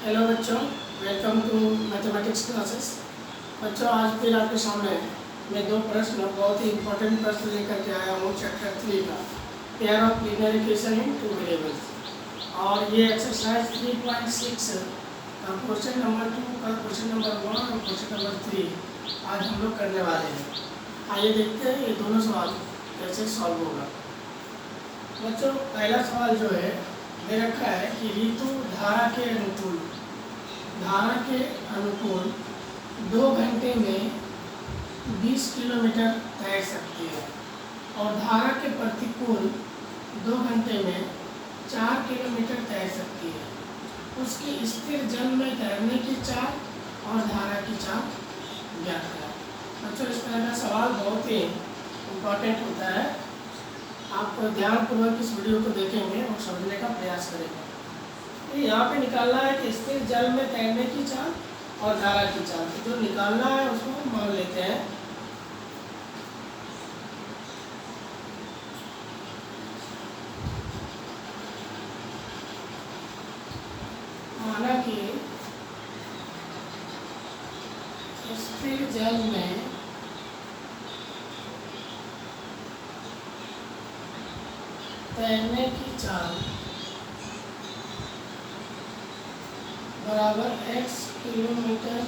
Hello बच्चों, welcome to mathematics classes. बच्चों, आज फिर आपके सामने मैं दो प्रश्न, बहुत ही इंपॉर्टेंट प्रश्न लेकर के आया हूँ चैप्टर 3 का, pair of linear equation in two variables. और ये एक्सरसाइज 3.6 का क्वेश्चन नंबर 2 का क्वेश्चन नंबर 1 और क्वेश्चन नंबर 3 आज हम लोग करने वाले हैं। आइए देखते हैं ये दोनों सवाल कैसे सॉल्व होगा। बच्चों, पहला सवाल जो है दे रखा है कि ऋतु धारा के अनुकूल 2 घंटे में 20 किलोमीटर तैर सकती है और धारा के प्रतिकूल 2 घंटे में 4 किलोमीटर तैर सकती है। उसकी स्थिर जल में तैरने की चाल और धारा की चाल ज्ञात करें। बच्चों, इस तरह का सवाल बहुत ही इम्पोर्टेंट होता है। आप ध्यानपूर्वक इस वीडियो को देखेंगे और समझने का प्रयास करेंगे। यहाँ पे निकालना है कि स्थिर जल में तैरने की चाल और धारा की चाल। तो जो निकालना है उसको मान लेते हैं। माना कि स्थिर जल में तैरने की चाल बराबर x किलोमीटर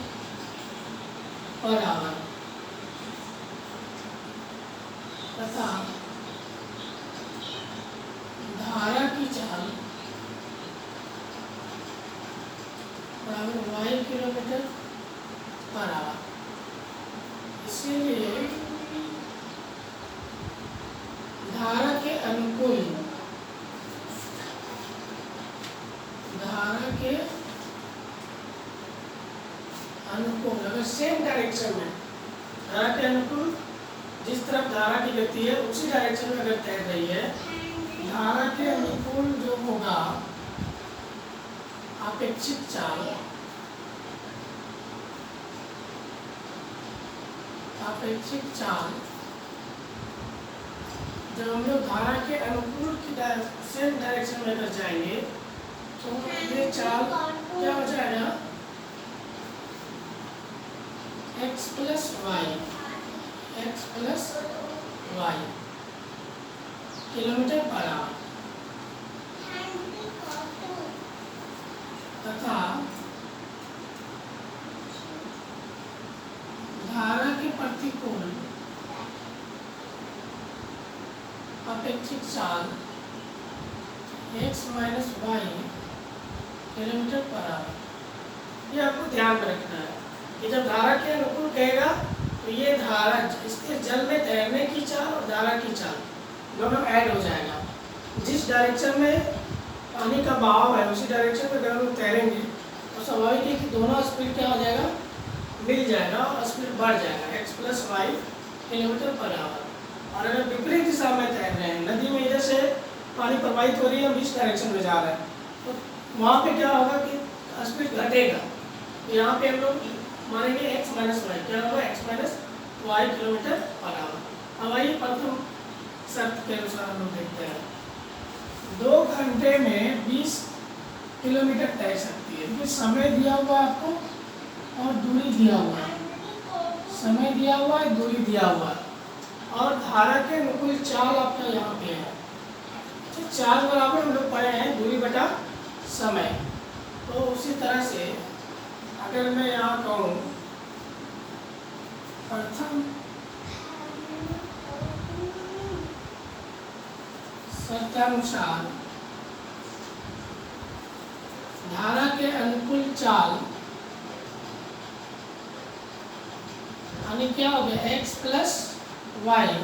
पर आवर तथा धारा की चाल बराबर y किलोमीटर पर आवर। इसीलिए धारा के अनुकूल अगर सेम डायरेक्शन में धारा के अनुकूल जिस तरफ धारा की गति है उसी डायरेक्शन में अगर तैर रही है, धारा के अनुकूल जो होगा अपेक्षित चाल जब हम लोग धारा के अनुकूल की सेम डायरेक्शन में अगर जाएंगे तो ये चाल क्या हो जाएगा, x plus y kilometre per hour तथा धारा के प्रतिकूल अपेक्षित चाल x minus y kilometre per hour. ये आपको ध्यान में रखना है कि जब धारा के अनुकूल कहेगा तो ये धारा इसके जल में तैरने की चाल और धारा की चाल दोनों ऐड हो जाएगा। जिस डायरेक्शन में पानी का बहाव है उसी डायरेक्शन में अगर हम तैरेंगे तो स्वाभाविक है कि दोनों स्पीड क्या हो जाएगा, मिल जाएगा और स्पीड बढ़ जाएगा x plus y kilometre per hour. और अगर विपरीत दिशा में तैर रहे हैं, नदी में इधर से पानी प्रवाहित हो रही है, हम इस डायरेक्शन में जा रहे हैं, तो वहाँ पे क्या होगा कि स्पीड घटेगा। तो यहाँ पे हम लोग मानेंगे x माइनस वाई, क्या होगा x minus y kilometre per hour. अब आइए प्रथम शर्त के अनुसार हम लोग देखते हैं। 2 घंटे में 20 किलोमीटर तैर सकती है। क्योंकि समय दिया हुआ है आपको और दूरी दिया हुआ है, समय दिया हुआ है, दूरी दिया हुआ है और धारा के अनुकूल चाल आपका यहाँ पे है। तो चाल बराबर हम लोग पढ़े हैं दूरी बटा समय। तो उसी तरह से अगर मैं यहाँ कहूँ प्रथम शर्तानुसार धारा के अनुकूल चाल यानी क्या हो गया, x प्लस वाई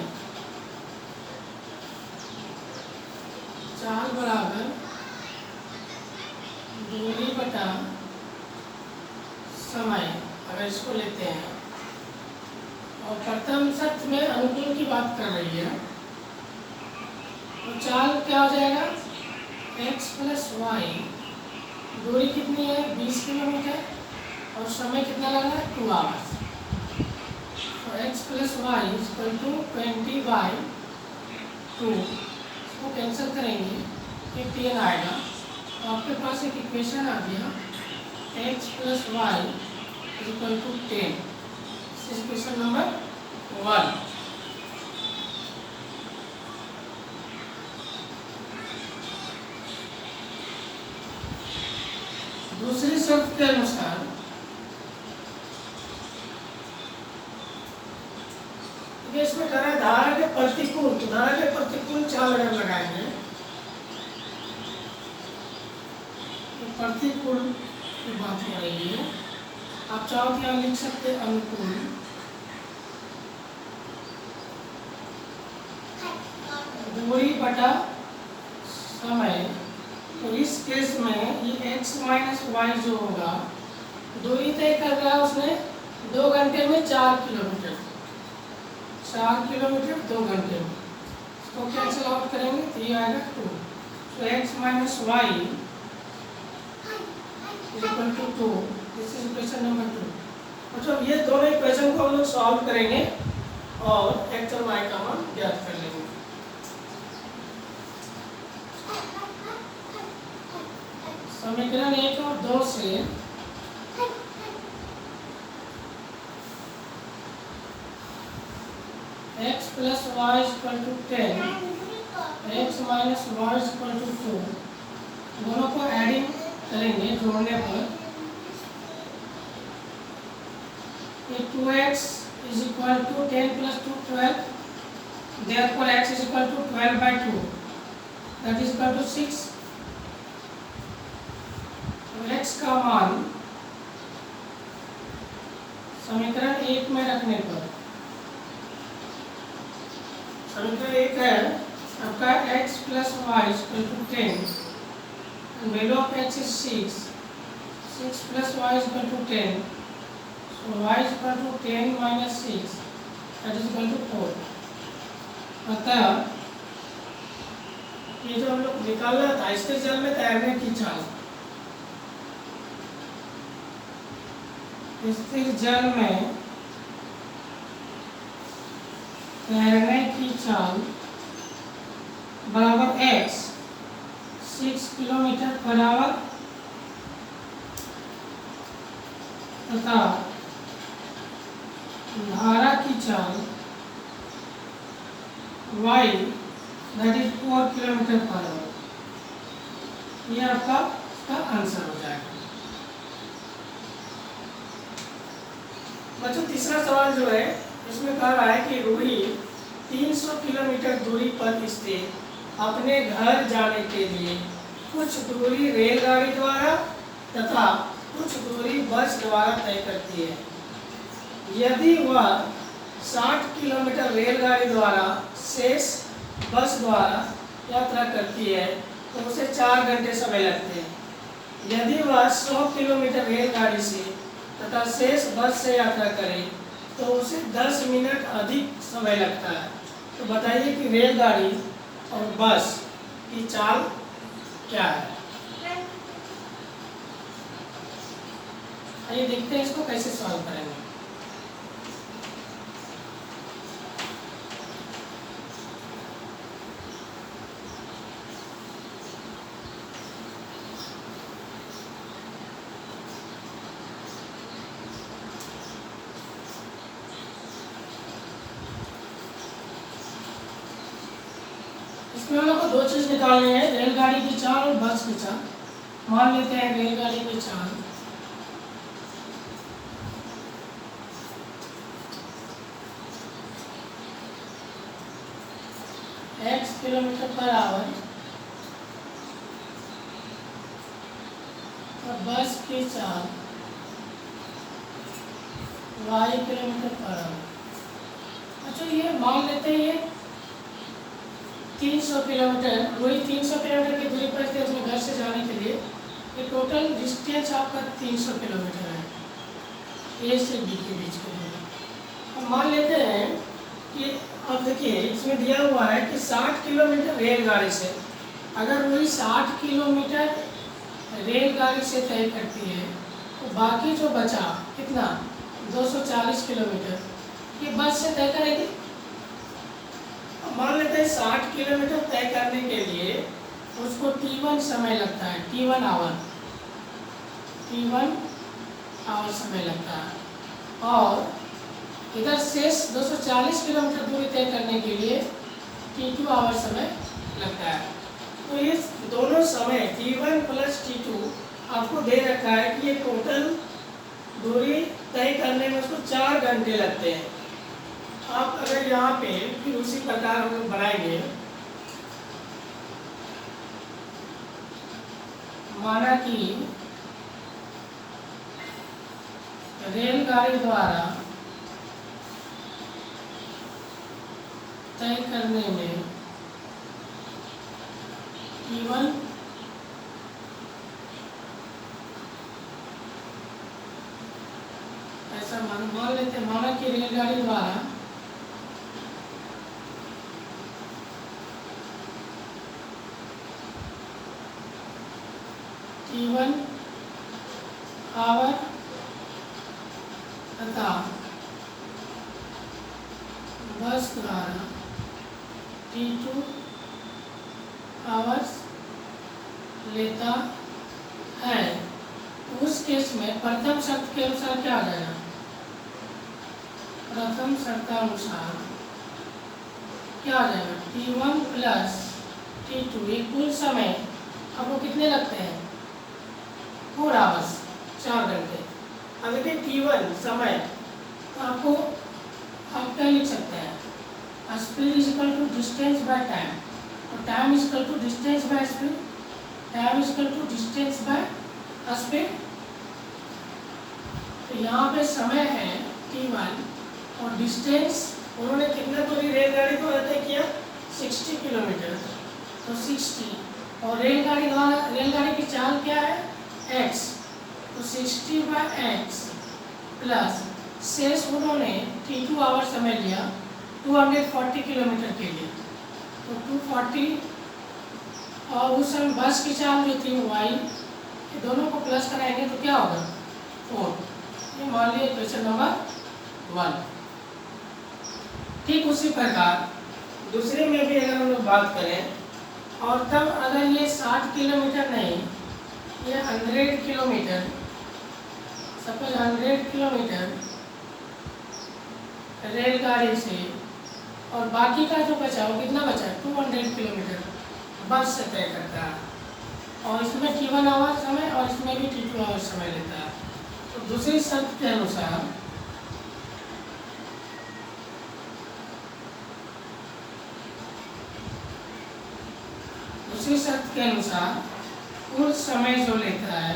चाल बराबर दूरी बटा समय, अगर इसको लेते हैं और प्रथम शर्त में अनुकूल की बात कर रही है तो चाल क्या हो जाएगा, x प्लस वाई, दूरी कितनी है 20 किलोमीटर और समय कितना लग रहा है 2 आवर्स। तो x plus y equal to 20/2, इसको कैंसिल करेंगे 15 आएगा। तो आपके पास एक इक्वेशन आ गया x plus y is equal to 10. This is question number 1. दूसरी शर्त के अनुसार इसमें कह रहा है धारा के प्रतिकूल, तो धारा के प्रतिकूल चाल अगर लगाएंगे, प्रतिकूल की बात हो रही है, आप चाहो तो यहाँ लिख सकते हैं अनुकूल। दूरी बटा समय, तो इस केस में ये x माइनस वाई जो होगा, दूरी तय कर रहा है उसने 2 घंटे में 4 किलोमीटर, 4 किलोमीटर 2 घंटे में, इसको कैंसिल आउट करेंगे तो ये आएगा 2। तो x minus y equal to 2। This is question number 2। मतलब ये दोनों इक्वेशन को हम लोग सॉल्व करेंगे और x और y का मान ज्ञात कर लेंगे। समीकरण 1 और 2 से x plus y equal to 10, x minus y equal to 2, दोनों को एडिंग करेंगे जोड़ने पर ये 2x is equal to 10 plus 2 12, therefore x is equal to 12 by 2, that is equal to 6। तो x का मान समीकरण 1 में रखने पर, समीकरण 1 है आपका x plus y is equal to 10 and value of x is 6, 6 plus y is equal to 10, so y is equal to 10 minus 6, that is equal to 4। अतः ये जो हम लोग निकालना था स्थिर जल में तैरने की चाल, स्थिर जल में तैरने की चाल बराबर x 6 किलोमीटर पर आवर तथा धारा की चाल y that is 4 kilometre per hour. ये आपका इसका आंसर हो जाएगा। बच्चों तीसरा सवाल जो है इसमें कह रहा है कि रूही 300 किलोमीटर दूरी पर स्थित अपने घर जाने के लिए कुछ दूरी रेलगाड़ी द्वारा तथा कुछ दूरी बस द्वारा तय करती है। यदि वह 60 किलोमीटर रेलगाड़ी द्वारा शेष बस द्वारा यात्रा करती है तो उसे 4 घंटे समय लगते हैं। यदि वह 100 किलोमीटर रेलगाड़ी से तथा शेष बस से यात्रा करे तो उसे 10 मिनट अधिक समय लगता है। तो बताइए कि रेलगाड़ी और बस की चाल क्या है। आइए देखते हैं इसको कैसे सॉल्व करेंगे। इसमें हम लोग को 2 चीज़ निकालनी है, रेलगाड़ी की चाल और बस की चाल। मान लेते हैं रेलगाड़ी की चाल x किलोमीटर पर आवर और बस की चाल y किलोमीटर पर आवर। अच्छा ये मान लेते हैं ये 300 किलोमीटर, वही 300 किलोमीटर की दूरी पर थे उसमें घर से जाने के लिए। ये टोटल डिस्टेंस आपका 300 किलोमीटर है ए से बी के बीच के लिए। अब मान लेते हैं कि अब देखिए इसमें दिया हुआ है कि 60 किलोमीटर रेलगाड़ी से, अगर वही 60 किलोमीटर रेलगाड़ी से तय करती है तो बाकी जो बचा कितना 240 किलोमीटर ये बस से तय करेगी। मान लेते हैं 60 किलोमीटर तय करने के लिए उसको T1 समय लगता है, T1 आवर, T1 आवर समय लगता है और इधर शेष 240 किलोमीटर दूरी तय करने के लिए T2 आवर समय लगता है। तो ये दोनों समय T1 प्लस T2 आपको दे रखा है कि ये टोटल दूरी तय करने में उसको 4 घंटे लगते हैं। आप अगर यहाँ पे फिर उसी प्रकार हम लोग बनाएंगे, माना कि रेलगाड़ी द्वारा तय करने में T1 ऐसा मान लेते, माना कि रेलगाड़ी द्वारा T1 आवर तथा बस द्वारा T2 आवर्स लेता है। उस केस में प्रथम शर्त के अनुसार क्या आ जाएगा? प्रथम शर्तानुसार क्या आ जाएगा? T1 प्लस T2 ये कुल समय आपको कितने लगते हैं? 4 आवर्स, 4 घंटे। अब देखिए T1 समय, तो आपको आप क्या लिख सकते हैं? Speed is equal to distance by time, और time is equal to distance by speed, time is equal to distance by speed. तो यहाँ पे समय है T1 और डिस्टेंस उन्होंने कितना दूरी रेलगाड़ी को तय किया? 60 किलोमीटर, तो 60 और रेलगाड़ी की चाल क्या है? x, तो 60 बाय x प्लस शेष उन्होंने T2 आवर समय लिया 240 किलोमीटर के लिए, तो 240 और उस समय बस की चाल जो थी y, दोनों को प्लस कराएंगे तो क्या होगा? 4। ये मान लिया क्वेश्चन नंबर 1। ठीक उसी प्रकार दूसरे में भी अगर हम लोग बात करें, और तब अगर ये 60 किलोमीटर नहीं, ये 100 किलोमीटर, सपोज 100 किलोमीटर रेलगाड़ी से, और बाकी का जो बचा वो कितना बचा? 200 किलोमीटर बस से तय करता है, और इसमें T1 आवर समय और इसमें भी T2 आवर समय लेता है। तो दूसरी शर्त के अनुसार कुल समय जो लेता है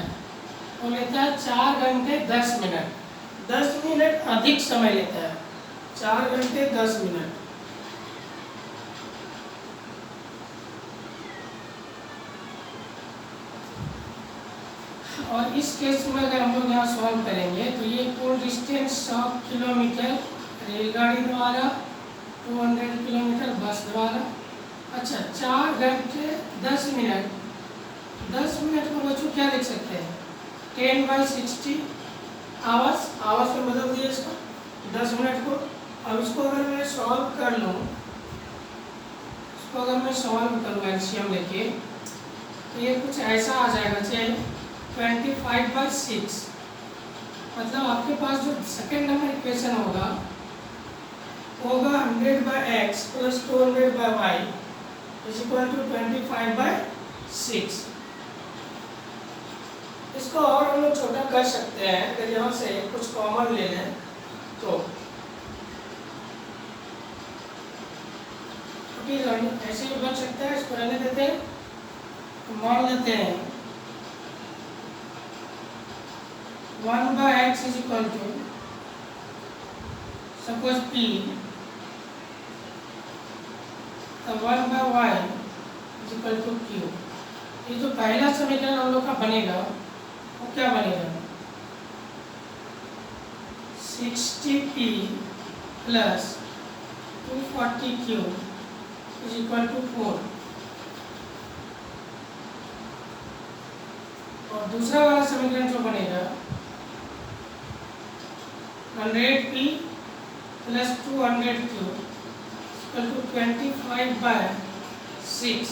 वो लेता है 4 घंटे 10 मिनट, 10 मिनट अधिक समय लेता है, 4 घंटे 10 मिनट। और इस केस में अगर हम लोग यहाँ सॉल्व करेंगे तो ये कुल डिस्टेंस 100 किलोमीटर रेलगाड़ी द्वारा, 200 किलोमीटर बस द्वारा। अच्छा, 4 घंटे 10 मिनट, 10 मिनट को बच्चों क्या लिख सकते हैं? 10/60 आवर्स, आवर्स में बदल दिए इसको 10 मिनट को। अब इसको अगर मैं सॉल्व कर लूँ, इसको अगर मैं सॉल्व करूँ एलसीएम लेके, तो ये कुछ ऐसा आ जाएगा, चाहिए 25/6। मतलब आपके पास जो सेकेंड नंबर इक्वेशन होगा 100/x plus 200/y is equal to 25/6। इसको और हम लोग छोटा कर सकते हैं, अगर यहाँ से कुछ कॉमन ले लें तो ऐसे भी बन सकता है। इसको रहने देते हैं, तो मान लेते हैं 1/x is equal to suppose p, तो 1/y is equal to q। ये जो पहला समीकरण हम लोग का बनेगा वो क्या बनेगा? 60p plus 240q is equal to 4। और दूसरा वाला समीकरण जो बनेगा 100p plus 200q equal to 25/6।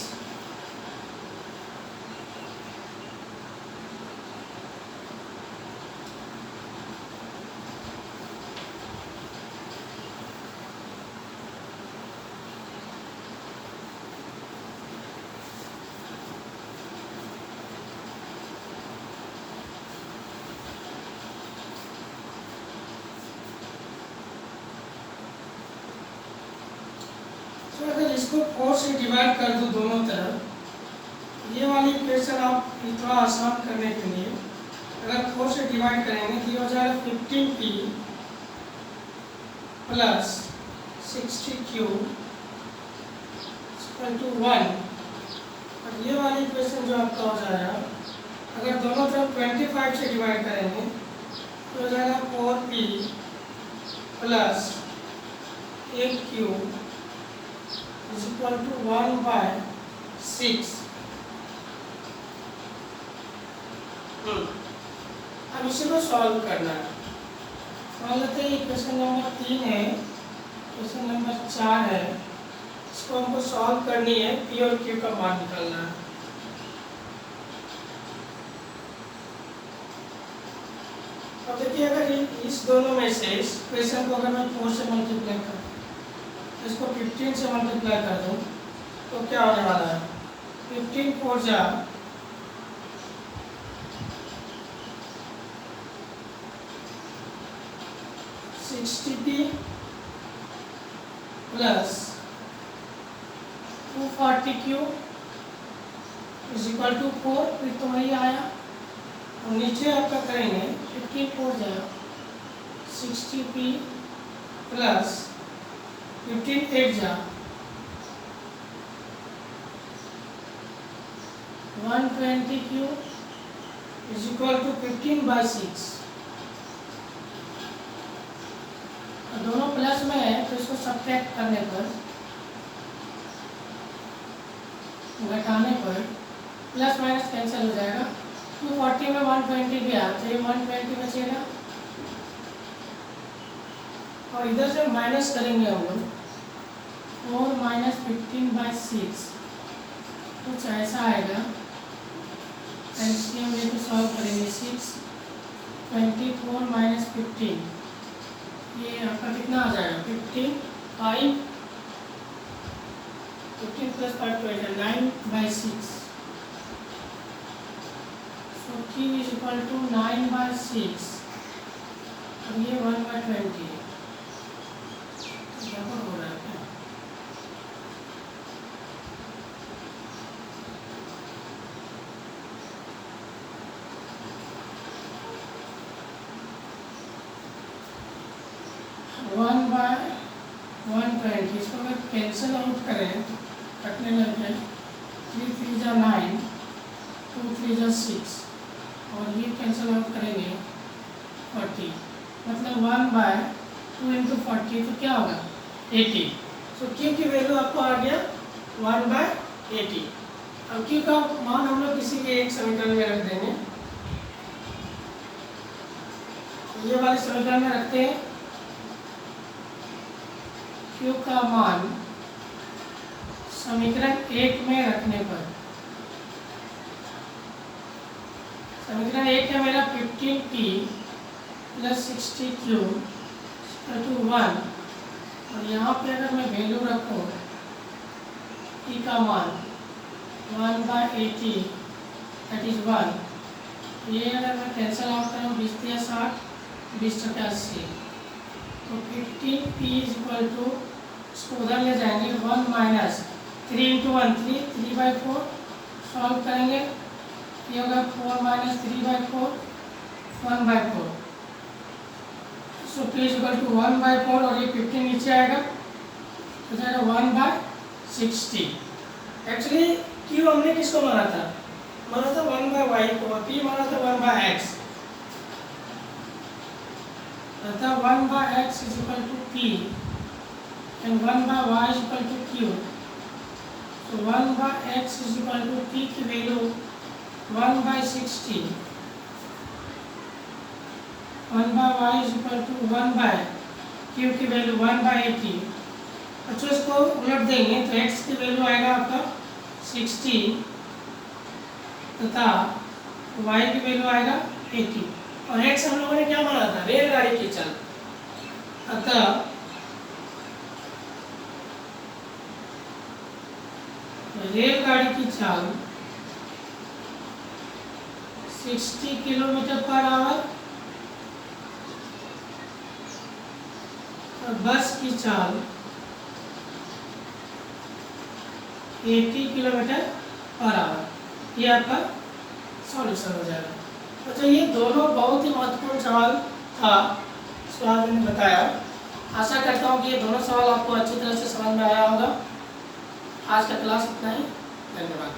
इसको 4 से डिवाइड कर दूँ दोनों तरफ, ये वाली इक्वेशन आप थोड़ा आसान करने के लिए अगर 4 से डिवाइड करेंगे तो ये हो जाएगा 15p plus 60q equal to 1। और ये वाली इक्वेशन जो आपका हो जाएगा, अगर दोनों तरफ 25 से डिवाइड करेंगे तो हो जाएगा 4p plus 8q is equal to 1/6। अब इसी को सॉल्व करना है। मान लेते हैं इक्वेशन नंबर 3 है, इक्वेशन नंबर 4 है, इसको हमको सॉल्व करनी है, पी और क्यू का मान निकालना है। अब देखिए अगर इस दोनों में से इस इक्वेशन को अगर मैं 4 से मल्टीप्लाई करूँ, इसको 15 से मल्टीप्लाई कर दूँ तो क्या होने वाला है? 15 4 जा 60p plus 240q is equal to 4। फिर तो वही आया, और नीचे आपका करेंगे 15 4 जाएगा 60p प्लस 15 8 जा 120q इज इक्वल टू 15/6। दोनों प्लस में है तो इसको सब्ट्रैक्ट करने पर, घटाने पर प्लस माइनस कैंसिल हो जाएगा। 240 में 120 भी आता है, 120 बचेगा और इधर से माइनस करेंगे हम लोग 4 माइनस 15/6 कुछ ऐसा आएगा। एलसीएम लेके सॉल्व करेंगे 6 24 माइनस 15, ये आपका कितना आ जाएगा 15 प्लस 5 तो 9/6। सो q इज इक्वल टू 9/6 और ये 1/20 बराबर हो रहा है क्या? वन बाय 120, इसको अगर कैंसिल आउट करें कटने लगे 3 3 जा 9 2 3 जा 6 और ये कैंसिल आउट करेंगे 40, मतलब 1/2 इंटू 40 तो क्या होगा 80। सो क्यू की वैल्यू आपको आ गया 1/80। अब क्यू का मान हम लोग किसी भी एक समीकरण में रख देंगे, ये वाले समीकरण में रखते हैं। क्यू का मान समीकरण 1 में रखने पर, समीकरण 1 है मेरा 15p plus 60q equal to 1, और यहाँ पे अगर मैं वैल्यू रखूँ p का मान 1/80 दैट इज 1, ये अगर मैं कैंसिल आउट करूँ 20 या 60 20 टका 80, तो 15p इज इक्वल टू, इसको उधर ले जाएंगे 1 माइनस 3 इंटू 1 3/4 सॉल्व करेंगे, ये होगा 4 minus 3/4 1/4। So p is equal to 1/4 और ये 15 नीचे आएगा तो जाएगा 1/60। एक्चुअली q हमने किसको माना था 1/y को, p माना था 1/x, अतः 1/x is equal to p and 1/y is equal to q. So 1/x is equal to p की value 1/60, 1/y is equal to 1/q की वैल्यू 1/80। अच्छा इसको उलट देंगे तो x की वैल्यू आएगा आपका 60 तथा y की वैल्यू आएगा 80, और x हम लोगों ने क्या माना था रेलगाड़ी की चाल, अतः रेलगाड़ी की चाल 60 किलोमीटर पर आवर और बस की चाल 80 किलोमीटर पर आवर। ये आपका सॉल्यूशन हो जाएगा। अच्छा, ये दोनों बहुत ही महत्वपूर्ण सवाल था, इसको आज मैंने बताया। आशा करता हूँ कि ये दोनों सवाल आपको अच्छी तरह से समझ में आया होगा। आज का क्लास इतना ही, धन्यवाद।